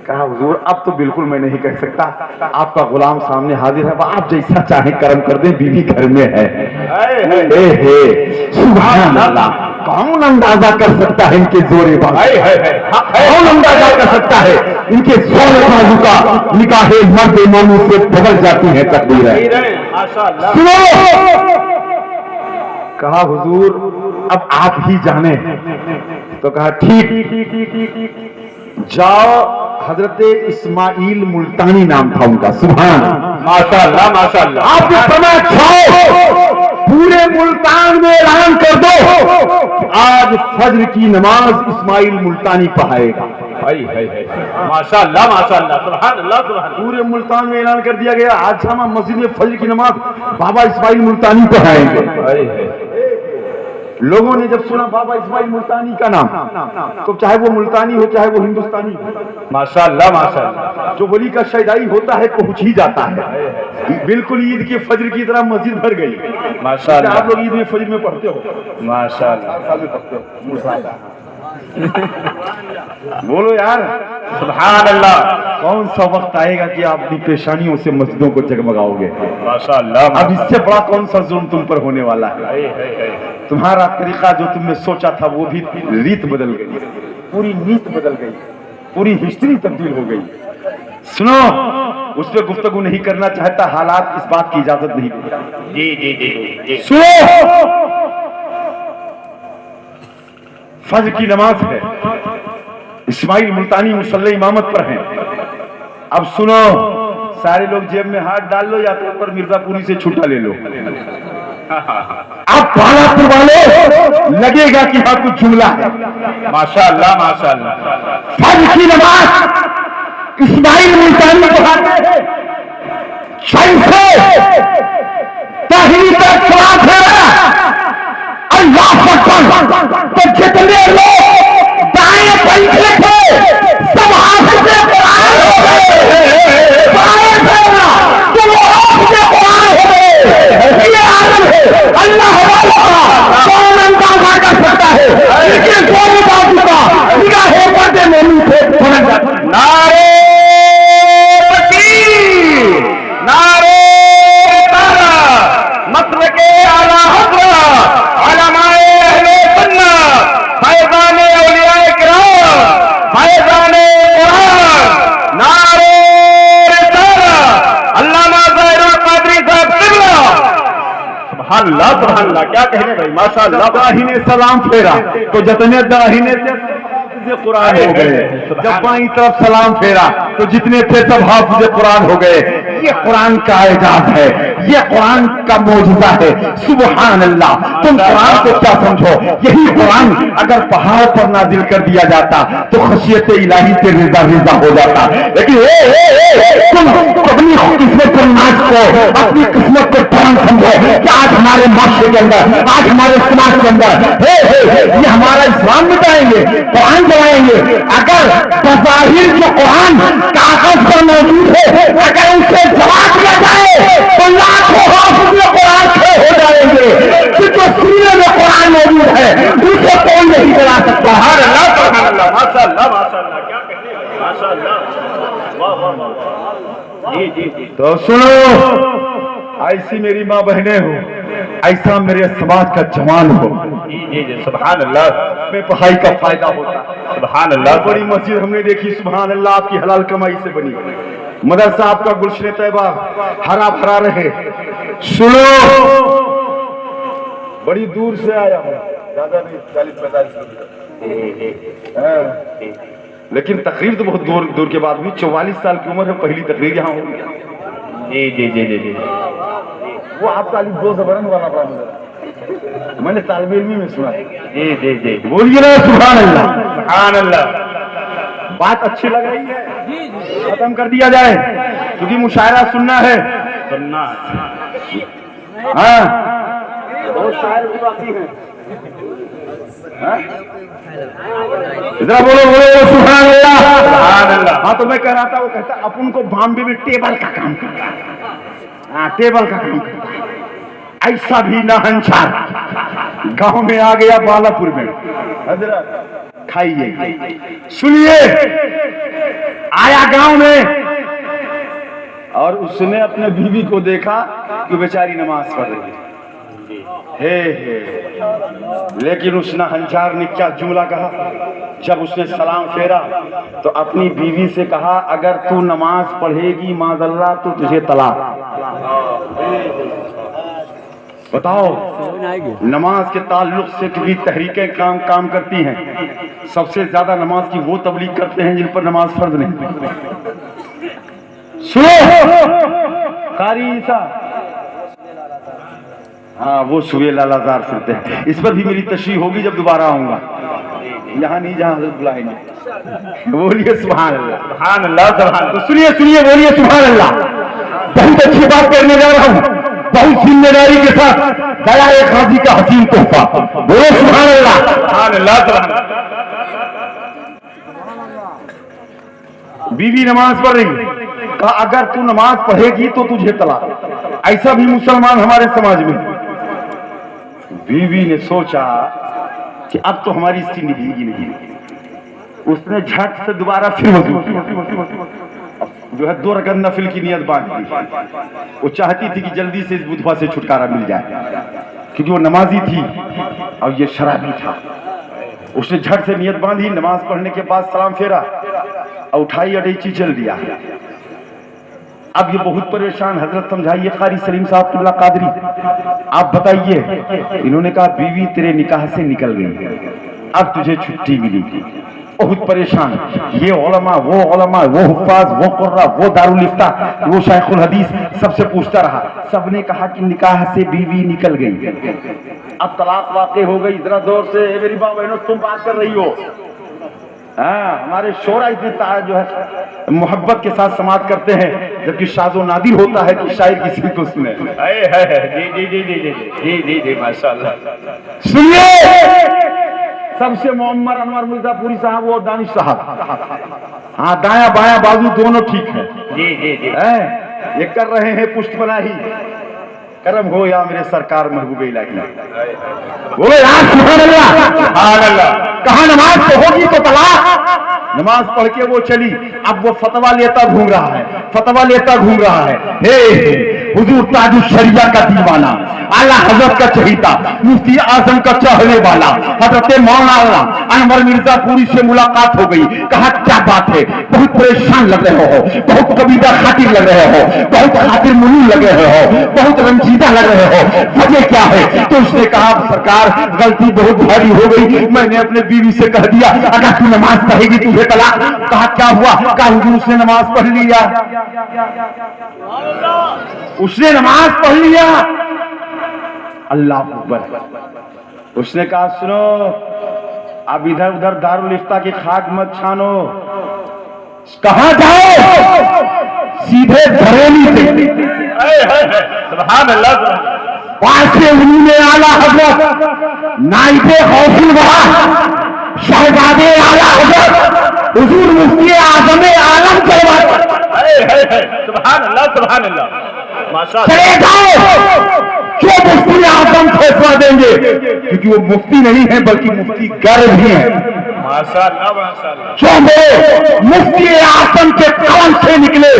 کہا حضور اب تو بالکل میں نہیں کہہ سکتا، آپ کا غلام سامنے حاضر ہے، آپ جیسا چاہیں کرم کر دیں، بیوی گھر میں ہے۔ سبحان اللہ، کون اندازہ کر سکتا ہے ان کے زور بازو، کون اندازہ کر سکتا ہے ان کے زور بازو کا؟ نکاح مرد مومن سے بدل جاتی ہے تقدیریں۔ کہا حضور اب آپ ہی جانے، تو کہا ٹھیک، جاؤ، حضرت اسماعیل ملتانی نام تھا ان کا، سبحان ماشاء اللہ ماشاء اللہ، آپ جو سمجھ چھاؤ پورے ملتان میں اعلان کر دو آج فجر کی نماز اسماعیل ملتانی پڑھائے گا۔ ماشاء اللہ ماشاء اللہ، سبحان اللہ سبحان اللہ، پورے ملتان میں اعلان کر دیا گیا آج جامع مسجد میں فجر کی نماز بابا اسماعیل ملتانی پڑھائیں گے۔ لوگوں نے جب سنا بابا اسماعیل ملتانی کا نام تو چاہے وہ ملتانی ہو چاہے وہ ہندوستانی ہو، ماشاء اللہ ماشاء اللہ، جو ولی کا شیدائی ہوتا ہے پہنچ ہی جاتا ہے۔ بالکل عید کے فجر کی طرح مسجد بھر گئی۔ ماشاء اللہ، آپ لوگ عید میں فجر میں پڑھتے ہو؟ ماشاء اللہ، بولو یار سبحان اللہ، کون سا وقت آئے گا کہ آپ اپنی پیشانیوں سے مسجدوں کو جگمگاؤ گے؟ ماشاء اللہ، اب اس سے بڑا کون سا ظلم تم پر ہونے والا ہے؟ تمہارا طریقہ جو تم نے سوچا تھا وہ بھی ریت بدل گئی، پوری نیت بدل گئی، پوری ہسٹری تبدیل ہو گئی۔ سنو، اس پہ گفتگو نہیں کرنا چاہتا، حالات اس بات کی اجازت نہیں دیتے۔ جی جی جی جی، سنو، فجر کی نماز ہے، اسماعیل ملتانی مصلی امامت پر ہیں۔ اب سنو، سارے لوگ جیب میں ہاتھ ڈال لو یا تو پر مرزا پوری سے چھٹا لے لو۔ اب پالا پر والے لگے گا کہ ہاں کچھ جملہ ہے۔ ماشاء اللہ ماشاء اللہ، فجر کی نماز اسماعیل ملتانی پڑھاتے ہیں، تاہری تک سلام پھیرا، اللہ اکبر، تو جتنے لوگ دائیں بیٹھے تھے سب حافظ قرآن ہو گئے، بائیں پھیرا تو وہ حافظ قرآن ہو گئے۔ یہ عالم ہے اللہ والا، کون اندازہ کر سکتا ہے ان کے زور بازو کا؟ نگاہ مرد مومن سے بدل جاتا ہے۔ نعرے تکبیر، نعرے رسالت، مسلک اعلی حضرت علماء اہل سنت، فیضان اولیاء کرام، فیضان قرآن، نعرے رسالت، علامہ ظاہر القادری صاحب قبلہ، سبحان اللہ سبحان اللہ، کیا کہنے بھائی، ماشاء اللہ، داہنے سلام پھیرا تو جتنے داہنے تھے قرآن ہو گئے، جب بائیں طرف سلام پھیرا تو جتنے تھے سب حافظ قرآن ہو گئے۔ یہ قرآن کا اعجاز ہے، یہ قرآن کا معجزہ ہے، سبحان اللہ۔ تم قرآن کو کیا سمجھو؟ یہی قرآن اگر پہاڑ پر نازل کر دیا جاتا تو خشیت الہی سے رضا رضا ہو جاتا، لیکن تم اپنی قسمت کو ناچ کو، اپنی قسمت کو قرآن سمجھو کہ آج ہمارے معاشرے کے اندر، آج ہمارے سماج کے اندر یہ ہمارا اسلام مٹائیں گے، قرآن بنائیں گے۔ اگر بظاہر جو قرآن کاغذ پر موجود ہے اگر ان سے جواب دیا جائے تو لاکھوں حافظ قرآن کھڑے ہو جائیں گے، کہ جو سینے میں قرآن موجود ہے اسے کوئی نہیں بنا سکتا۔ سبحان اللہ سبحان اللہ، ماشاء اللہ ماشاء اللہ، کیا کہتے ہیں، ماشاء اللہ، واہ واہ واہ، جی جی جی، تو سنو، ایسی میری ماں بہنیں ہو، ایسا میرے سماج کا جوان ہو، جی جی جی، سبحان اللہ، میں پڑھائی کا فائدہ ہوتا۔ سبحان اللہ، بڑی مسجد ہم نے دیکھی، سبحان اللہ، آپ کی حلال کمائی سے بنی، مدرسہ آپ کا گلشن طیبہ ہرا بھرا رہے۔ سنو، بڑی دور سے آیا ہوں، زیادہ نہیں، 40-45 کلومیٹر، لیکن تقریر تو بہت دور کے بعد ہوئی۔ 44 سال کی عمر ہے، پہلی تقریر یہاں ہوئی۔ جی جی جی جی جی، وہ آپ کا 2 زبرن والا بڑا مدرسہ، میں نے طالب علمی میں سنا۔ جی جی جی، بولیے نا سبحان اللہ۔ سبحان اللہ، بات اچھی لگ رہی ہے، ختم کر دیا جائے کیونکہ مشاعرہ سننا ہے۔ سننا ہے، ہاں، بہت شاعر بھی باقی ہیں۔ ذرا بولو بولو سبحان اللہ، سبحان اللہ، ہاں تو میں کہہ رہا تھا، وہ کہتا اپن کو بامبے میں ٹیبل کا کام کرتا ہے، ہاں ٹیبل کا کام کرتا ہے۔ ایسا بھی نہ ہنچار گاؤں میں آ گیا بالا پور میں، حضرت کھائیے سنیے، آیا गांव में, और उसने अपने बीवी को देखा कि बेचारी नमाज पढ़ रही है। लेकिन उसने हंजार ने क्या जुमला कहा, जब उसने सलाम फेरा तो अपनी बीवी से कहा, अगर तू नमाज पढ़ेगी माज़अल्लाह तो तुझे तलाक। बताओ, नमाज के ताल्लुक से कितनी तहरीकें काम करती हैं। सबसे ज्यादा नमाज की वो तबलीग करते हैं जिन पर नमाज फर्ज नहीं। सुनो कारी ईसा, हाँ वो सुबह लालाजार सुनते हैं। इस पर भी मेरी तशरीह होगी जब दोबारा आऊंगा, यहाँ नहीं जहाँ हज़रत बुलाएंगे। बोलिए सुभान अल्लाह, सुभान अल्लाह, सुभान अल्लाह। तो सुनिए बोलिए सुभान अल्लाह। बहुत अच्छी बात करने जा रहा हूँ, बहुत जिम्मेदारी के साथ। दया एक हाजी का हसीन तोहफा, बोलो सुभान अल्लाह, सुभान अल्लाह, सुभान अल्लाह। बीवी नमाज पढ़ रही, कहा अगर तू नमाज पढ़ेगी तो तुझे तलाक। ऐसा भी मुसलमान हमारे समाज में। बीवी ने सोचा कि अब तो हमारी स्थिति निभेगी नहीं। उसने झट से दोबारा फिर वजू किया, जो है 2 रकात नफिल की नियत बांध दी। वो चाहती थी कि जल्दी से इस बुधवा से छुटकारा मिल जाए, क्योंकि वो नमाजी थी और ये शराबी था। उसने झट से नियत बांधी, नमाज पढ़ने के बाद सलाम फेरा और उठाई अटैची चल दिया। अब ये बहुत परेशान, हजरत समझाइए कारी सलीम साहब तुल्ला कादरी, आप बताइए। इन्होंने कहा बीवी तेरे निकाह से निकल गई, अब तुझे छुट्टी मिलेगी। बहुत परेशान, ये उलमा, वो हुफ्फाज, वो कुर्रा, वो दारुल इफ्ता, वो शाइखुल हदीस, सबसे पूछता रहा। सबने कहा कि निकाह से बीवी निकल गई, अब तलाक वाक़ई हो गई। जरा जोर से मेरी माँ बहनों तुम बात कर रही हो। हाँ, हमारे शोरा इतने जो है मोहब्बत के साथ समाप्त करते हैं, जबकि शाज़ो नादिर होता है कि शायर किसी को सुने। जी जी जी जी जी जी जी माशाअल्लाह। सुनिए, सबसे मोहम्मद अनवर मिर्जापुरी साहब और दानिश साहब, हाँ दाया बाया बाजू दोनों ठीक है। जी जी जी, ये कर रहे हैं पुष्ट बनाही। करम हो या मेरे सरकार महबूबे इलाही, बोले यार सुभान अल्लाह, सुभान अल्लाह। कहा नमाज तो होगी तो तलाक। नमाज पढ़ के वो चली, अब वो फतवा लेता घूम रहा है। हे हुजूर ताजुल शरिया का दीवाना, आला हजरत का चहीता, मुफ्ती आजम का चाहने वाला हजरत मौलाना अनवर मिर्जापुरी से मुलाकात हो गई। कहा क्या बात है, बहुत परेशान लग रहे हो, बहुत कबीदा खातिर लग रहे हो, बहुत खातिर मुनीर लग रहे हो, बहुत रंजीदा लग रहे हो, वजह क्या है? तो उसने कहा सरकार गलती बहुत भारी हो गई, मैंने अपने बीवी से कह दिया अगर तू नमाज पढ़ेगी तुझे तलाक। कहा क्या हुआ? कहा हुजूर उसने नमाज पढ़ लिया, उसने नमाज पढ़ लिया। अल्लाह अकबर। उसने कहा सुनो, अब इधर उधर दारुल इफ्ता की खाक मत छानो, कहां जाओ? सीधे बरेली से। सुभान अल्लाह। वासे उन्होंने आला हजरत नाइबे गौसुल वहा शहजादे आला हजरत हुजूर मुफ्ती आजम आलम करवा। सुभान अल्लाह, सुभान अल्लाह, माशाअल्लाह। चले जाओ, जो मुफ्ती आजम फैसला देंगे, क्योंकि वो मुफ्ती नहीं है बल्कि मुफ्ती गर भी है। माशाअल्लाह, माशाअल्लाह। जो मेरे मुफ्ती आजम के कलम से निकले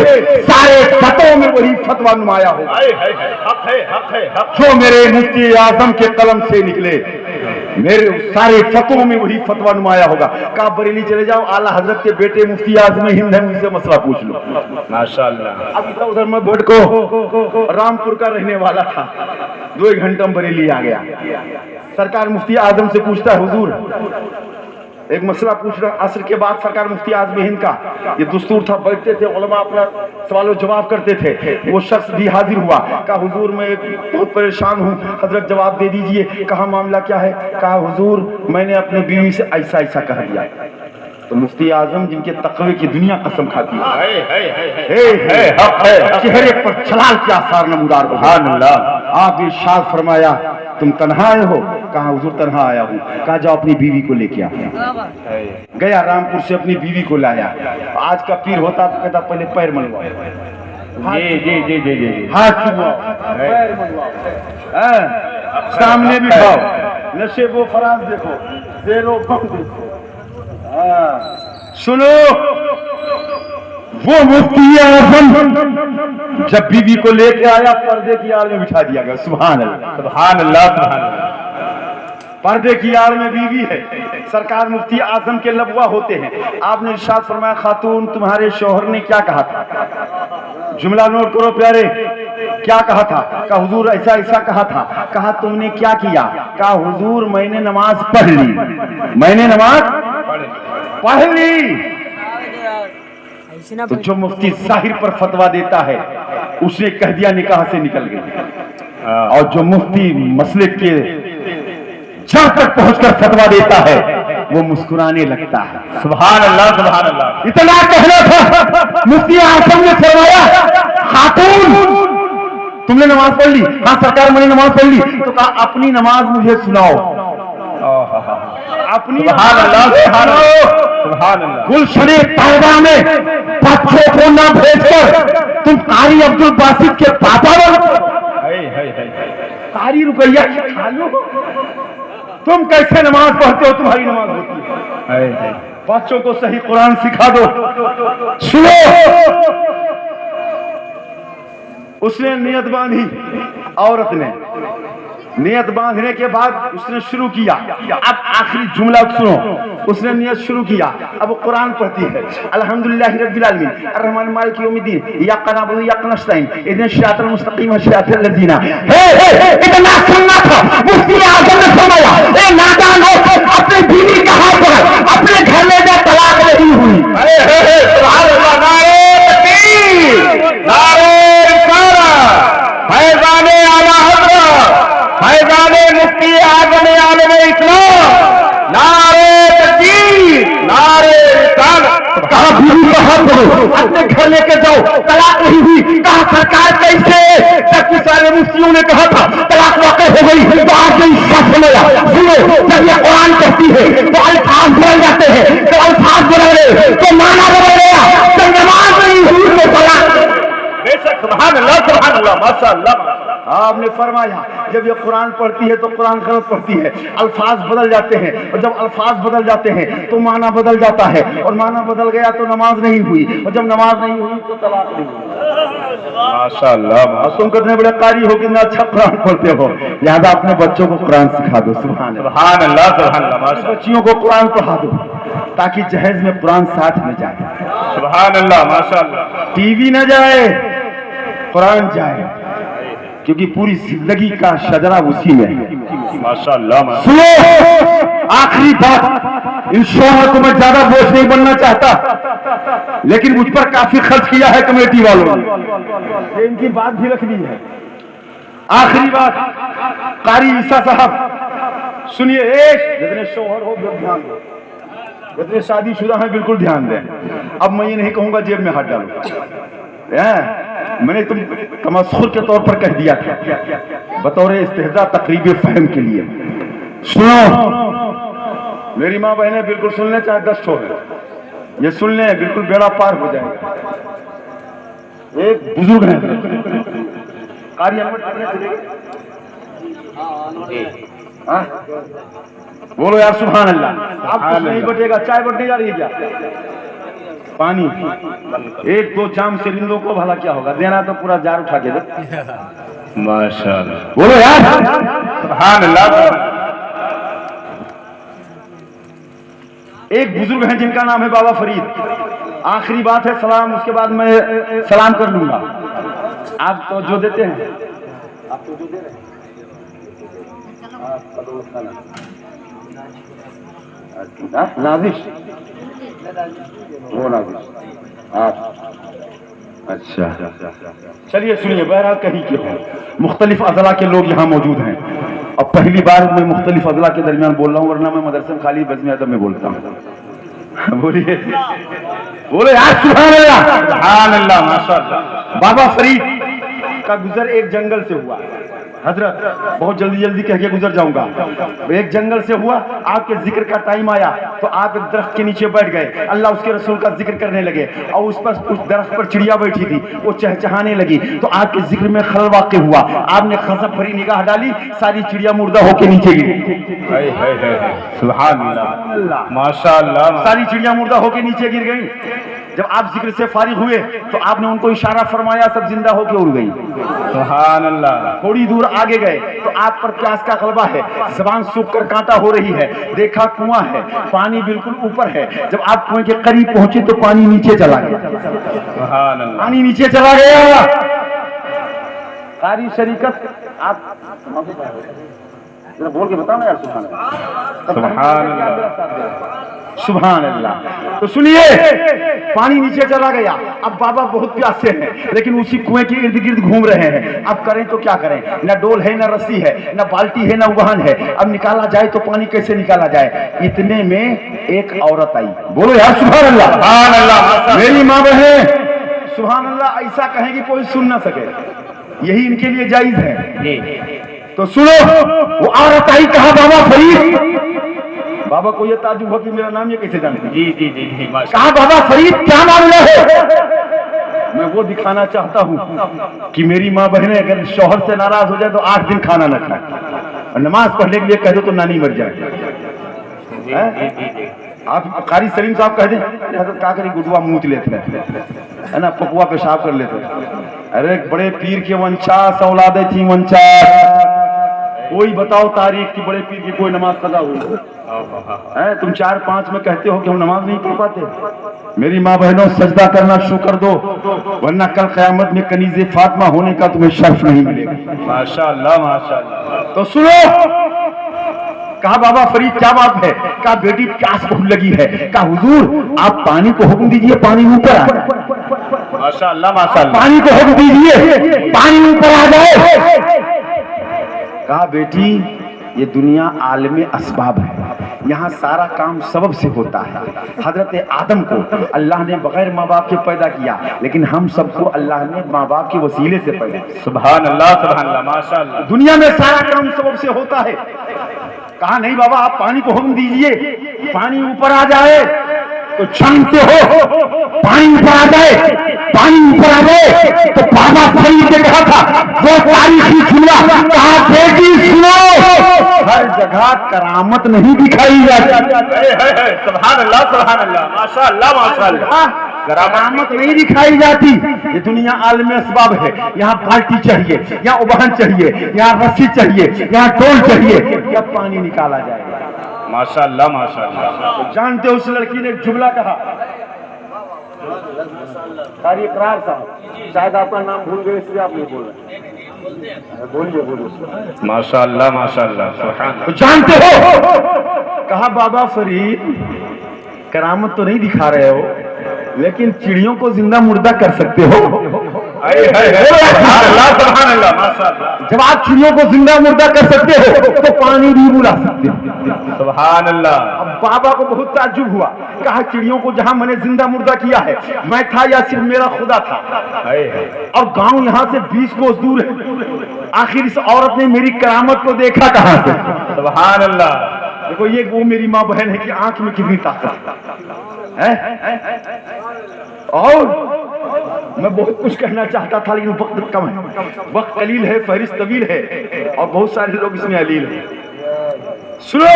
सारे फतों में वही फतवा नुमाया होगा। हक है, हक है, हक। जो मेरे मुफ्ती आजम के कलम से निकले मेरे सारे फतों में वही फतवा नुमाया होगा। कहा बरेली चले जाओ, आला हजरत के बेटे मुफ्ती आजम हिंद है, उनसे मसला पूछ लो। माशाअल्लाह। अब इधर उधर मत भटको। रामपुर का रहने वाला था, 2 घंटा में बरेली आ गया। सरकार मुफ्ती आजम से पूछता है हुजूर एक मसला पूछ रहा। असर के बाद सरकार मुफ्ती आजम हिंद का ये दस्तूर था, बैठते थे उलमा अपना सवाल जवाब करते थे। वो शख्स भी हाजिर हुआ, कहा हुजूर मैं बहुत परेशान हूँ, हजरत जवाब दे दीजिए। कहा मामला क्या है? कहा हुजूर मैंने अपने बीवी से ऐसा ऐसा कह दिया। तो मुफ्ती आजम जिनके तकवे की दुनिया कसम खाती है, चेहरे पर छलाल के आसार नमूदार। आप इरशाद फरमाया तुम तन्हा आए हो? कहा हुजूर तन्हा आया हूँ। कहा जाओ अपनी बीवी को लेके आ। गया रामपुर से अपनी बीवी को लाया। आज का पीर होता तो कहता पहले पैर मनवाओ, जी जी जी जी जी, हाथ चुमाओ, पैर मनवाओ, सामने बिठाओ, नशे वो फराज देखो, जेरो बम देखो। सुनो, वो मुफ्ती आजम जब बीवी को लेके आया पर्दे की आड़ में बिठा दिया गया। सुभान अल्लाह, सुभान अल्लाह, सुभान अल्लाह। पर्दे की आड़ में बीवी है, सरकार मुफ्ती आजम के लबवा होते हैं। आपने इरशाद फरमाया, खातून तुम्हारे शौहर ने क्या कहा था? जुमला नोट करो प्यारे, क्या कहा था? कहा हुजूर ऐसा ऐसा कहा था। कहा तुमने क्या किया? कहा हुजूर मैंने नमाज पढ़ ली, मैंने नमाज पढ़ ली। तो जो मुफ्ती जाहिर पर फतवा देता है उसने कह दिया निकाह से निकल गई, और जो मुफ्ती मसले के जड़ तक पहुंचकर फतवा देता है वो मुस्कुराने लगता है। सुभान अल्लाह, सुभान अल्लाह। इतना कहना था, मुफ्ती आजम ने फरमाया, खातून तुमने नमाज पढ़ ली? हाँ सरकार मैंने नमाज पढ़ ली। तो कहा अपनी नमाज मुझे सुनाओ, अपनी सुभान अल्लाह, सुभान अल्लाह, सुभान अल्लाह। गुलशने तौबा में बच्चों को ना भेजकर तुम कारी अब्दुल बासित के पापा बनो। कारी रुपया खा लो, तुम कैसे नमाज पढ़ते हो? तुम्हारी नमाज होती है। बच्चों को सही कुरान सिखा दो। सुनो, उसने नियत बांधी, औरत ने नियत बांधने के बाद उसने शुरू किया। अब आखिरी जुमला सुनो, उसने नियत शुरू किया। अब कुरान पढ़ती है, अल्हम्दुलिल्लाहि रब्बिल आलमीन अर्रहमान मालिक यौमिद्दीन इय्याका नअबुदु व इय्याका नस्तईन इहदिना सिरातल मुस्तकीम सिरातल लज़ीना। इतना सुनना था, मुफ्ती आजम ने फरमाया, ए नादानो अपनी बीवी का हाथ पकड़, अपने घर ले जा, तलाक नहीं हुई। सुभान अल्लाह, नारे तकबीर, नारे फैज़ाने आला हज़रत, फैज़ाने मुफ्ती आज़म आलम इस्लाम, नारे तकबीर, नारे रिसालत। कहा बीवी का हाथ पकड़ो, अपने घर लेके जाओ, तलाक नहीं हुई। कहा सरकार कैसे? जबकि सारे मुफ्तियों ने कहा था तलाक वाक़ई हो गई। तो आज नहीं सुनो, जब ये कुरान कहती है तो अल्फाज बदल जाते हैं, तो अल्फाज बदले तो माना बदल गया। जब नमाज नहीं हुई तो तलाक। बेशक, सुभान अल्लाह, सुभान अल्लाह, माशाअल्लाह। आपने फरमाया जब ये कुरान पढ़ती है तो कुरान गलत पढ़ती है, अल्फाज बदल जाते हैं, और जब अल्फाज बदल जाते हैं तो माना बदल जाता है, और माना बदल गया तो नमाज नहीं हुई, और जब नमाज नहीं हुई तो तलाक नहीं हुई। माशाअल्लाह। और तुम कितने बड़े कारी हो, कितना अच्छा कुरान पढ़ते हो, लिहाजा अपने बच्चों को कुरान सिखा दो। सुभान अल्लाह, सुभान अल्लाह, सुभान अल्लाह, माशाअल्लाह। बच्चियों को कुरान पढ़ा दो ताकि जहेज में कुरान साथ में जाए। सुभान अल्लाह, माशाअल्लाह। टीवी न जाए, कुरान जाए, क्योंकि पूरी जिंदगी का शजरा उसी में है। माशाअल्लाह, माशाअल्लाह। सुनो, आखिरी बात, इंशाअल्लाह को मैं ज्यादा बोझ नहीं बनना चाहता, लेकिन मुझ पर काफी खर्च किया है कमेटी वालों ने, इनकी बात भी रखनी है। आखिरी बात, कारी ईसा साहब सुनिए, एक जितने शौहर हो ध्यान दो, जितने शादीशुदा हैं बिल्कुल ध्यान दें। अब मैं ये नहीं कहूंगा जेब में हाथ डालो, मैंने तुम तमस्खुर के तौर पर कह दिया था, बतौर इस्तेहजा तकरीब फहम के लिए। सुनो मेरी माँ बहनें, बिल्कुल सुन लें, चाहे 10 ठो है, ये सुन लें, बिल्कुल बेड़ा पार हो जाएगा। एक बुजुर्ग है, कारी अहमद बोलो यार सुभान अल्लाह। आप नहीं बटेगा, चाय बटने जा रही है क्या? पानी एक दो जाम से रिंदों को भला क्या होगा, देना तो पूरा जार उठा के दे। माशाअल्लाह, बोलो यार सुभान अल्लाह। एक बुजुर्ग हैं जिनका नाम है बाबा फरीद। आखिरी बात है सलाम, उसके बाद मैं सलाम कर लूंगा। आप तो जो देते हैं, आप तो जो दे रहे हैं, नाजिश, वो नाजिश आप, अच्छा चलिए सुनिए, बहरहाल कहीं के हो, मुख्तलिफ अजला के लोग यहाँ मौजूद हैं, और पहली बार मैं मुख्तलिफ अजला के दरमियान बोल रहा हूँ, वरना मैं मदरसे में खाली बज़्म अदब में बोलता हूँ। बोलिए, बोले यार सुभान अल्लाह, सुभान अल्लाह, माशाअल्लाह। बाबा फरीद का गुजर एक जंगल से हुआ। हजरत बहुत जल्दी जल्दी कह के गुजर जाऊंगा। एक जंगल से हुआ, आपके जिक्र का टाइम आया तो आप एक दरख्त के नीचे बैठ गए, अल्लाह उसके रसूल का जिक्र करने लगे और उस दरख्त पर चिड़िया बैठी थी, वो चहचहाने लगी तो आपके जिक्र में खलल वाक़ हुआ। आपने खसब भरी निगाह डाली, सारी चिड़िया मुर्दा होके नीचे गिरी। सुभान अल्लाह, माशाअल्लाह, सारी चिड़िया मुर्दा होके नीचे गिर गई। जब आप जिक्र से फारिग हुए तो आपने उनको इशारा फरमाया, सब जिंदा होके उड़ गई। सुभान अल्लाह। थोड़ी दूर आगे गए तो आप पर प्यास का गलबा है, जबान सूख कर कांटा हो रही है, देखा कुआं है, पानी बिल्कुल ऊपर है। जब आप कुएं के करीब पहुंचे तो पानी नीचे चला गया। सुभान अल्लाह, पानी नीचे चला गया। कारी शरीकत आप जरा बोल के बताओ ना यार। सुभान अल्लाह, सुभान अल्लाह। तो सुनिए, पानी नीचे चला गया। अब बाबा बहुत प्यासे हैं लेकिन उसी कुएं के इर्द गिर्द घूम रहे हैं। अब करें तो क्या करें, न डोल है, न रस्सी है, न बाल्टी है, न उबान है। अब निकाला जाए तो पानी कैसे निकाला जाए। इतने में एक औरत आई। बोलो यार सुभान अल्लाह। सुभान अल्लाह। मेरी माँ बहन सुभान अल्लाह ऐसा कहेंगे कोई सुन ना सके, यही इनके लिए जायज है। तो सुनो, वो औरत आई, कहा बाबा फरीद। बाबा को ये ताजुब हो कि मेरा नाम ये कैसे जानते? जी जी जी जी, कहा बाबा फरीद क्या मामला है। मैं वो दिखाना चाहता हूँ कि मेरी माँ बहनें अगर शौहर से नाराज हो जाए तो 8 दिन खाना न खाए और नमाज पढ़ने के लिए कह दो तो नानी मर जाए। आप कारी सलीम साहब कह दें क्या करी गुडुआ मूत लेते है ना, पकुआ पेशाब कर लेते। अरे बड़े पीर के वंचास औलादे थी, वंचास। कोई बताओ तारीख की बड़े पीर की कोई नमाज कदा हुई है? तुम 4-5 में कहते हो कि हम नमाज नहीं पढ़ पाते। मेरी माँ बहनों सजदा करना शुरू कर दो, वरना कल क़यामत में कनीज़े फातिमा होने का तुम्हें शर्फ नहीं मिलेगा। माशाअल्लाह माशाअल्लाह। तो सुनो, कहा बाबा फरीद क्या बात है। कहा बेटी प्यास बहुत लगी है। कहा हुजूर आप पानी को हुक्म दीजिए, पानी ऊपर आए। माशाअल्लाह माशाअल्लाह। पानी को हुक्म दीजिए, पानी ऊपर आ जाए। कहा बेटी ये दुनिया आलम असबाब है, यहाँ सारा काम सबब से होता है। हजरत आदम को अल्लाह ने बगैर माँ बाप के पैदा किया, लेकिन हम सबको अल्लाह ने माँ बाप के वसीले से पैदा किया। सुभान अल्लाह सुभान अल्लाह, माशाअल्लाह। दुनिया में सारा काम सबब से होता है। कहा नहीं बाबा आप पानी को हुक्म दीजिए, पानी ऊपर आ जाए। तो जानते हो पानी ऊपर आ जाए, पानी ऊपर आ जाए तो बाबा फरीद ने कहा था वो तारीखी जुमला, कहा बेटी सुनो, हर जगह करामत नहीं दिखाई जाती। सुभान अल्लाह सुभान अल्लाह, माशाअल्लाह माशाअल्लाह। करामत नहीं दिखाई जाती। ये दुनिया आलम असबाब है, यहाँ बाल्टी चाहिए, यहाँ उबान चाहिए, यहाँ रस्सी चाहिए, यहाँ टोल चाहिए, जब पानी निकाला जाएगा। माशाअल्लाह माशाअल्लाह। तो जानते हो उस लड़की ने एक जुमला कहा, कारी इकरार साहब, शायद आपका नाम भूल गए इसलिए आप नहीं बोल रहे, बोलिए बोलिए। माशाअल्लाह माशाअल्लाह, सुभान। तो जानते हो, कहा बाबा फरीद करामत तो नहीं दिखा रहे हो, लेकिन चिड़ियों को जिंदा मुर्दा कर सकते हो। जब आप चिड़ियों को जिंदा मुर्दा कर सकते हो तो पानी भी बुला सकते हो। सुभान अल्लाह। अब बाबा को बहुत ताज्जुब हुआ। कहा चिड़ियों को जहां मैंने जिंदा मुर्दा किया है, मैं था या सिर्फ मेरा खुदा था? और गांव यहाँ से 20 कोस दूर है। आखिर इस औरत ने मेरी करामत को देखा कहां से? सुभान अल्लाह। देखो ये वो मेरी माँ बहन है कि आंख में कितनी ताकत है। और मैं बहुत कुछ कहना चाहता था लेकिन वक्त कम है, वक्त कलील है, फहरिस्त तवील है और बहुत सारे लोग इसमें अलील हैं। सुनो,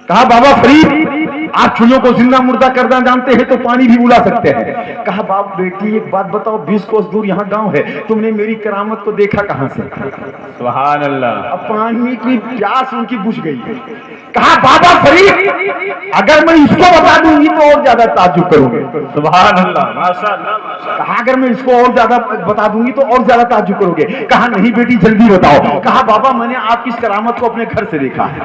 कहा बाबा फरीद आप चिड़ियों को जिंदा मुर्दा करना जानते हैं तो पानी भी बुला सकते हैं। कहा बाप बेटी एक बात बताओ, 20 कोस दूर यहाँ गांव है, तुमने मेरी करामत को देखा कहां से? सुभान अल्लाह। अब पानी की प्यास उनकी बुझ गई। कहा बाबा फरीद अगर मैं इसको बता दूंगी तो और ज्यादा ताज्जुब करोगे। सुभान अल्लाह माशाअल्लाह। कहा अगर मैं इसको और ज्यादा बता दूंगी तो और ज्यादा ताज्जुब करोगे। कहा नहीं बेटी जल्दी बताओ। कहा बाबा मैंने आपकी इस करामत को अपने घर से देखा है।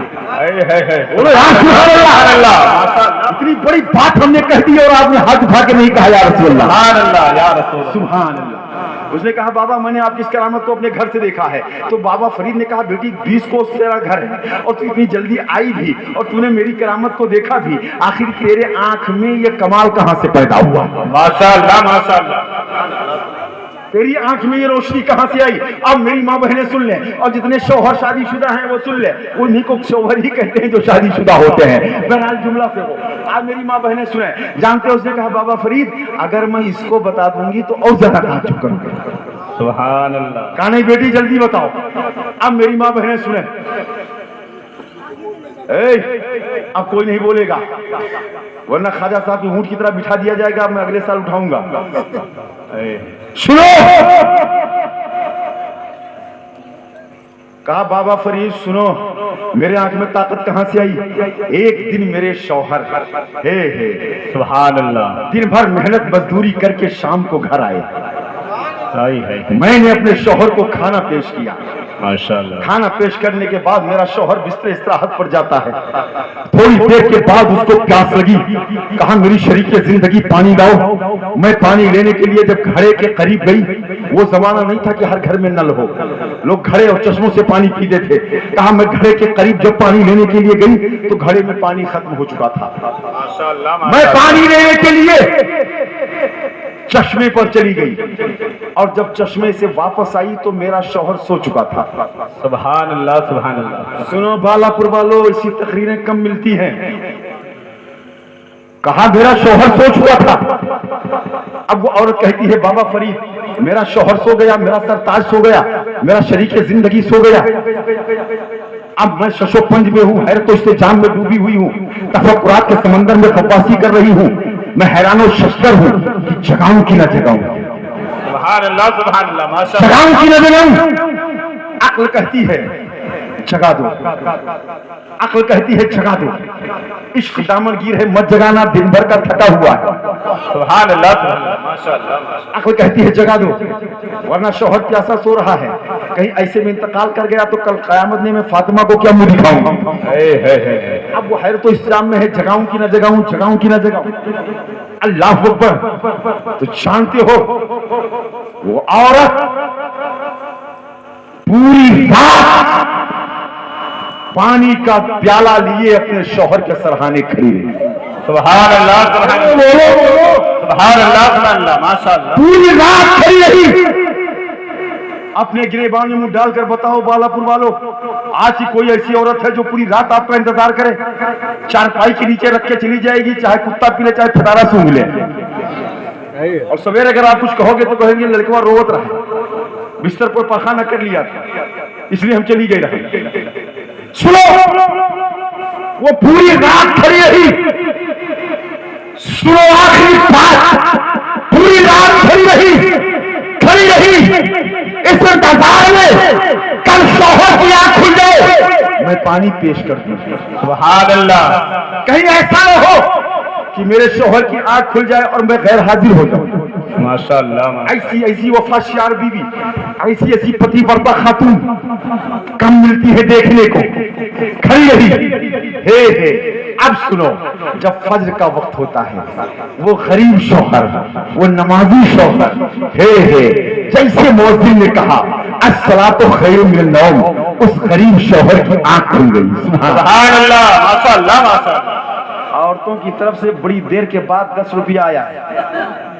इतनी बड़ी बात हमने कह दी और आपने हाथ उठा के नहीं कहा या रसूल अल्लाह। सुभान अल्लाह या रसूल। सुभान अल्लाह। اس نے کہا بابا میں نے آپ کی اس کرامت کو اپنے گھر سے دیکھا ہے. تو بابا فرید نے کہا بیٹی 20 کوس تیرا گھر ہے اور تو اتنی جلدی آئی بھی اور تو نے میری کرامت کو دیکھا بھی, آخر تیرے آنکھ میں یہ کمال کہاں سے پیدا ہوا؟ ماشاءاللہ ماشاءاللہ, تیری آنکھ میں یہ روشنی کہاں سے آئی؟ اب میری ماں بہنیں سن لیں, اور جتنے شوہر شادی شدہ ہیں وہ سن لیں, انہیں کو شوہر ہی کہتے ہیں جو شادی شدہ ہوتے ہیں. بہرحال جملہ سے ہو, آج میری ماں بہنیں سنیں. جانتے ہیں اس نے کہا بابا فرید اگر میں اس کو بتا دوں گی تو اور زیادہ تعجب کروں گی. سبحان اللہ. کہا نہیں بیٹی جلدی بتاؤ. اب میری ماں بہنیں سنیں, اب کوئی نہیں بولے گا ورنہ خواجہ صاحب کی اونٹ کی طرح بٹھا دیا جائے گا, میں اگلے سال اٹھاؤں گا. سنو, کہا بابا فرید سنو, میرے آنکھ میں طاقت کہاں سے آئی؟ ایک دن میرے شوہر سبحان اللہ دن بھر محنت مزدوری کر کے شام کو گھر آئے. ہے. میں نے اپنے شوہر کو کھانا پیش کیا. ماشاءاللہ. کھانا پیش کرنے کے بعد میرا شوہر بستر استراحت پر جاتا ہے. تھوڑی دیر کے بعد اس کو پیاس لگی. کہا میری شریک زندگی پانی لاؤ. میں پانی لینے کے لیے جب گھڑے کے قریب گئی, وہ زمانہ نہیں تھا کہ ہر گھر میں نل ہو, لوگ گھڑے اور چشموں سے پانی پیتے تھے. کہا میں گھڑے کے قریب جب پانی لینے کے لیے گئی تو گھڑے میں پانی ختم ہو چکا تھا. میں پانی لینے کے لیے چشمے پر چلی گئی اور جب چشمے سے واپس آئی تو میرا شوہر سو چکا تھا. سبحان اللہ سبحان اللہ. سنو بالا پور والوں, ایسی تقریریں کم ملتی ہیں. کہا میرا شوہر سو چکا تھا. اب وہ عورت کہتی ہے بابا فرید میرا شوہر سو گیا, میرا سرتاج سو گیا, میرا شریک زندگی سو گیا. اب میں ششو پنج میں ہوں, حیرت و استحجام میں ڈوبی ہوئی ہوں, تفکرات کے سمندر میں غواصی کر رہی ہوں. میں حیران و ششدر ہوں کہ جگاؤں کی نہ جگاؤں. سبحان اللہ سبحان اللہ ماشاءاللہ. جگاؤں کی نہ جگاؤں. عقل کہتی ہے جگا دو, عقل کہتی ہے جگا دو. عشق دامن گیر ہے مت جگانا, دن بھر کا تھکا ہوا ہے. سبحان اللہ ماشاءاللہ. عقل کہتی ہے جگا دو ورنہ شوہر پیاسا سو رہا ہے, کہیں ایسے میں انتقال کر گیا تو کل قیامت میں فاطمہ کو کیا منہ دکھاؤں گا. اب وہ حیرت و استحجام میں ہے, جگاؤں کی نہ جگاؤں, جگاؤں کی نہ جگاؤں. اللہ اکبر. تو جانتے ہو وہ عورت پوری رات پانی کا پیالہ لیے اپنے شوہر کے سرہانے کھڑی رہی. سبحان اللہ سبحان اللہ سبحان اللہ سبحان اللہ ماشاءاللہ. پوری رات کھڑی رہی. اپنے گریبان میں منہ ڈال کر بتاؤ بالا پور والوں, آج کی کوئی ایسی عورت ہے جو پوری رات آپ کا انتظار کرے؟ چارپائی کے نیچے رکھ کے چلی جائے گی, چاہے کتا پی لے چاہے پھٹارا سونگھ لے, اور سویرے اگر آپ کچھ کہو گے تو کہیں گے لڑکا روت رہا, بستر پر پخانہ کر لیا تھا اس لیے ہم چلی گئی رہے. سنو, وہ پوری رات کھڑی رہی. سنو آخری بات, پوری رات کھڑی رہی اس انتظار میں کل شوہر کی آنکھ کھل جائے میں پانی پیش کرتی ہوں. سبحان اللہ. کہیں ایسا نہ ہو کہ میرے شوہر کی آنکھ کھل جائے اور میں غیر حاضر ہو جاؤں. ماشاءاللہ. ایسی وفا شیار بیوی, ایسی پتی پردہ خاتون کم ملتی ہے دیکھنے کو. کھڑی رہی. اب سنو, جب فجر کا وقت ہوتا ہے وہ غریب شوہر, وہ نمازی شوہر, جیسے مؤذن نے کہا الصلاۃ خیر من النوم, اس غریب شوہر کی آنکھ کھل گئی. سبحان اللہ ماشاءاللہ ماشاءاللہ. عورتوں کی طرف سے بڑی دیر کے بعد 10 روپیہ آیا,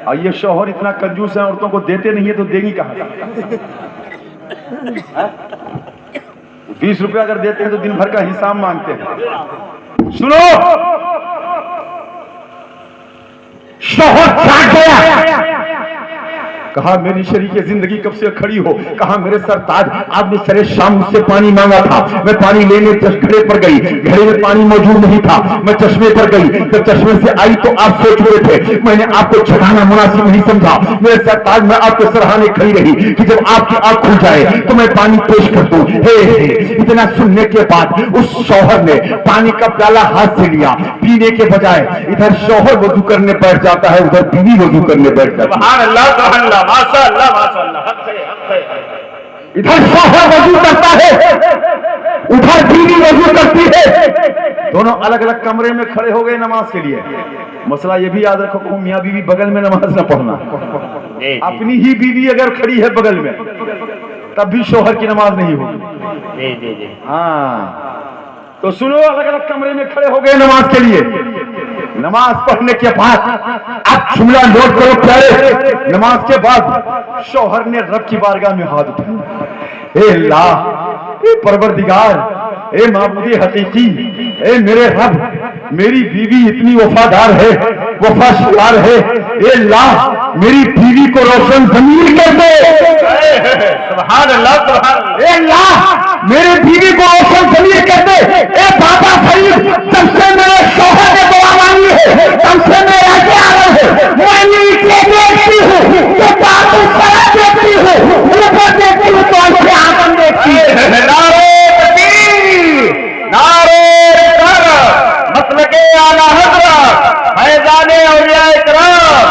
اور یہ شوہر اتنا کنجوس ہے عورتوں کو دیتے نہیں ہے تو دے گی کہاں؟ 20 روپیہ اگر دیتے ہیں تو دن بھر کا حساب مانگتے ہیں. سنو, شوہر جاگ گیا. کہا میری شریک زندگی کب سے کھڑی ہو؟ کہا میرے سرتاج آپ نے سرے شام مجھ سے پانی مانگا تھا, میں پانی لینے گھڑے پر گئی, گھڑے میں پانی موجود نہیں تھا, میں چشمے پر گئی, جب چشمے سے آئی تو آپ سو چکے تھے, میں نے آپ کو جگانا مناسب نہیں سمجھا. میرے سرتاج میں آپ کے سرہانے کھڑی رہی کہ جب آپ کی آنکھ کھل جائے تو میں پانی پیش کر دوں. اتنا سننے کے بعد اس شوہر نے پانی کا پیالہ ہاتھ سے لیا, پینے کے بجائے ادھر شوہر وضو کرنے بیٹھ جاتا ہے, ادھر بیوی وضو کرنے بیٹھ جاتی ہے. سبحان اللہ سبحان اللہ ماشاءاللہ ماشاءاللہ. حق ہے حق ہے. ادھر شوہر وضو کرتا ہے, ادھر بیوی وضو کرتی ہے, دونوں الگ الگ کمرے میں کھڑے ہو گئے نماز کے لیے. مسئلہ یہ بھی یاد رکھو کہ میاں بیوی بغل میں نماز نہ پڑھنا, अपनी ही बीवी अगर खड़ी है बगल में तब भी शौहर की नमाज नहीं होगी। हाँ, तो सुनो, अलग अलग कमरे में खड़े हो गए नमाज के लिए। नमाज पढ़ने के बाद अब जुमला नोट करो प्यारे, नमाज के बाद शौहर ने रब की बारगाह में हाथ उठाया, ए अल्लाह, ए परवरदिगार, ए माबूदे हकीकी, ए मेरे रब, मेरी बीवी इतनी वफादार है, वफादार है, ए अल्लाह मेरी बीवी को रोशन ज़मीर कर दे। सुभान अल्लाह, सुभान अल्लाह। ए अल्लाह मेरे बीवी को रोशन ज़मीर कर दे। ए बाबा फरीद, जब से मेरे शौहर ने दुआ मांगी है तब से मेरा क्या हाल है, मैं नीचे देखती हूँ तो बात देखती हूँ, ऊपर देखती हूँ तो ऐसे आंगन देखती है। नारे तकबीर, नारे रिसालत, मसलके आला हज़रत, फैज़ाने औलियाए किराम,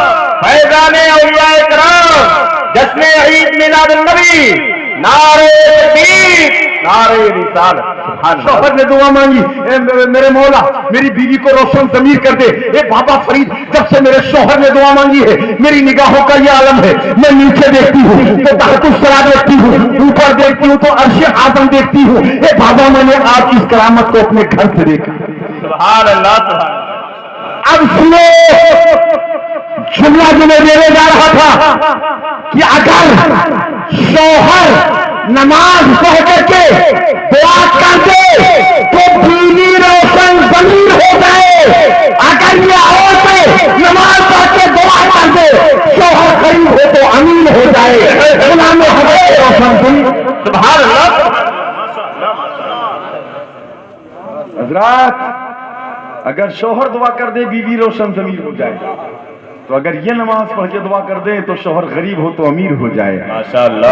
फैज़ाने औलियाए किराम, जश्न ईद मिलाद नबी, नारे तकबीर, नारे रिसालत। सुभान अल्लाह। शौहर ने दुआ मांगी, मेरे मौला मेरी बीवी को रोशन ज़मीर कर दे। ए बाबा फरीद, जब से मेरे शौहर ने दुआ मांगी है मेरी निगाहों का ये आलम है, मैं नीचे देखती हूँ तो तहतुस्सरा देखती हूँ, ऊपर देखती हूँ तो अर्श आज़म देखती हूँ। ए बाबा, मैंने आपकी इस करामत को अपने घर से देखा। सुभान अल्लाह, सुभान अल्लाह। अब सुनो जुमला जो मैं देने जा रहा था कि अगर शौहर नमाज पढ़ करके दुआ कर दे तो बीवी रोशन ज़मीर हो जाए। अगर ये औरतें नमाज पढ़ के दुआ कर दे, शौहर गरीब हो तो अमीर हो जाए। गुलाम हज़रत रोशन ज़मीर। सुभान अल्लाह। हज़रात, अगर शौहर दुआ कर दे बीवी रोशन ज़मीर हो जाए, तो अगर ये नमाज पढ़ के दुआ कर दे तो शौहर गरीब हो तो अमीर हो जाए। माशाअल्लाह।